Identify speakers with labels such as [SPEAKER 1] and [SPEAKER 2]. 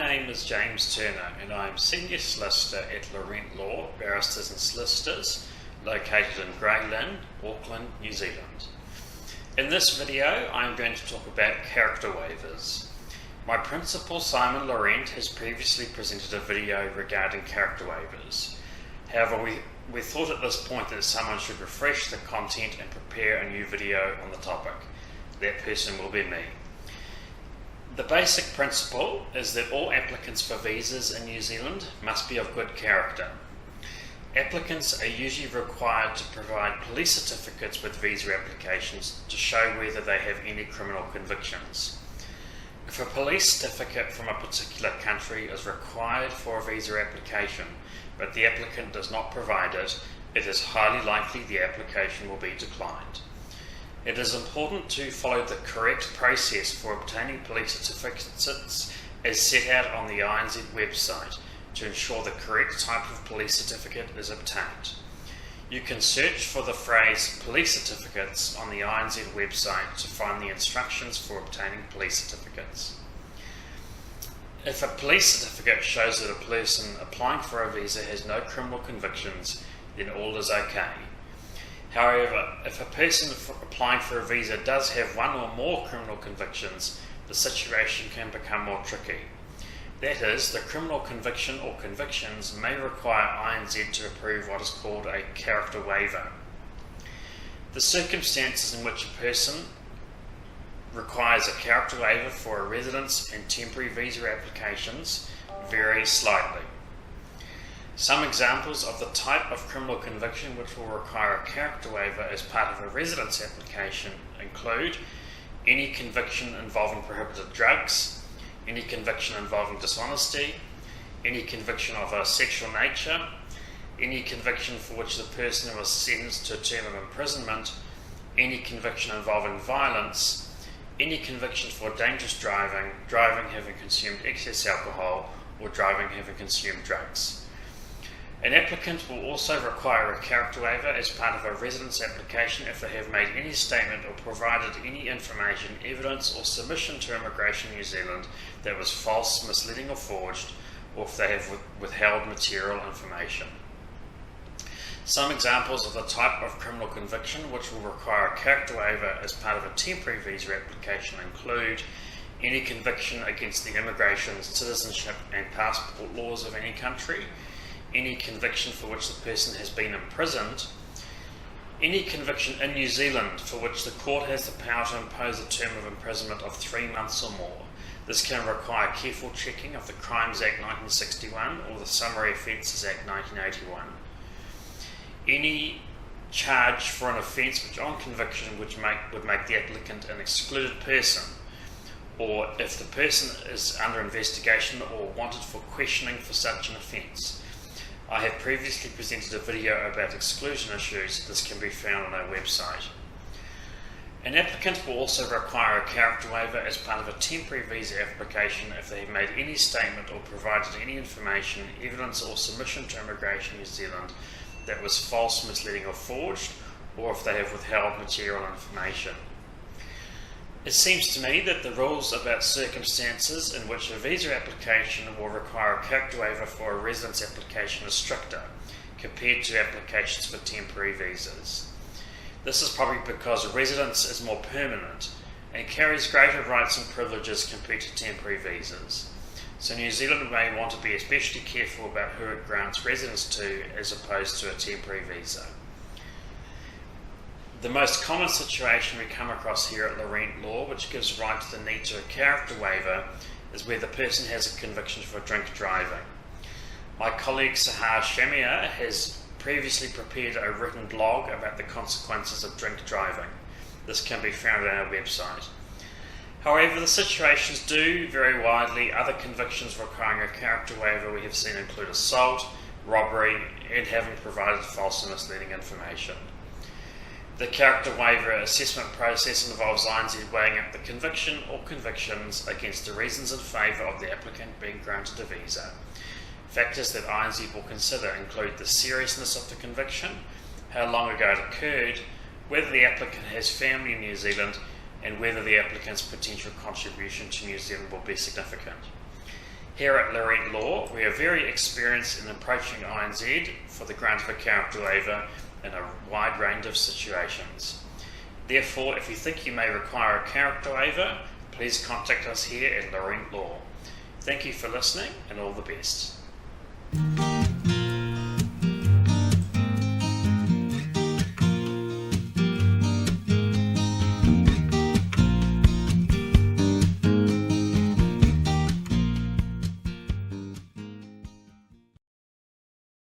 [SPEAKER 1] name is James Turner and I am Senior Solicitor at Laurent Law, Barristers and Solicitors, located in Grey Lynn, Auckland, New Zealand. In this video, I am going to talk about character waivers. My principal, Simon Laurent, has previously presented a video regarding character waivers. However, we thought at this point that someone should refresh the content and prepare a new video on the topic. That person will be me. The basic principle is that all applicants for visas in New Zealand must be of good character. Applicants are usually required to provide police certificates with visa applications to show whether they have any criminal convictions. If a police certificate from a particular country is required for a visa application, but the applicant does not provide it, it is highly likely the application will be declined. It is important to follow the correct process for obtaining police certificates as set out on the INZ website to ensure the correct type of police certificate is obtained. You can search for the phrase police certificates on the INZ website to find the instructions for obtaining police certificates. If a police certificate shows that a person applying for a visa has no criminal convictions, then all is okay. However, if a person applying for a visa does have one or more criminal convictions, the situation can become more tricky. That is, the criminal conviction or convictions may require INZ to approve what is called a character waiver. The circumstances in which a person requires a character waiver for a residence and temporary visa applications vary slightly. Some examples of the type of criminal conviction which will require a character waiver as part of a residence application include any conviction involving prohibited drugs, any conviction involving dishonesty, any conviction of a sexual nature, any conviction for which the person was sentenced to a term of imprisonment, any conviction involving violence, any conviction for dangerous driving, driving having consumed excess alcohol, or driving having consumed drugs. An applicant will also require a character waiver as part of a residence application if they have made any statement or provided any information, evidence or submission to Immigration New Zealand that was false, misleading or forged, or if they have withheld material information. Some examples of the type of criminal conviction which will require a character waiver as part of a temporary visa application include any conviction against the immigration, citizenship and passport laws of any country, any conviction for which the person has been imprisoned, any conviction in New Zealand for which the court has the power to impose a term of imprisonment of 3 months or more. This can require careful checking of the Crimes Act 1961 or the Summary Offences Act 1981. Any charge for an offence which on conviction would make the applicant an excluded person, or if the person is under investigation or wanted for questioning for such an offence. I have previously presented a video about exclusion issues. This can be found on our website. An applicant will also require a character waiver as part of a temporary visa application if they have made any statement or provided any information, evidence or submission to Immigration New Zealand that was false, misleading or forged, or if they have withheld material information. It seems to me that the rules about circumstances in which a visa application will require a character waiver for a residence application is stricter compared to applications for temporary visas. This is probably because residence is more permanent and carries greater rights and privileges compared to temporary visas. So New Zealand may want to be especially careful about who it grants residence to as opposed to a temporary visa. The most common situation we come across here at Laurent Law, which gives right to the need to a character waiver, is where the person has a conviction for drink driving. My colleague Sahar Shamia has previously prepared a written blog about the consequences of drink driving. This can be found on our website. However, the situations do vary widely. Other convictions requiring a character waiver we have seen include assault, robbery, and having provided false and misleading information. The character waiver assessment process involves INZ weighing up the conviction or convictions against the reasons in favour of the applicant being granted a visa. Factors that INZ will consider include the seriousness of the conviction, how long ago it occurred, whether the applicant has family in New Zealand, and whether the applicant's potential contribution to New Zealand will be significant. Here at Laurent Law, we are very experienced in approaching INZ for the grant of a character waiver in a wide range of situations. Therefore, if you think you may require a character waiver, please contact us here at Laurent Law. Thank you for listening and all the best.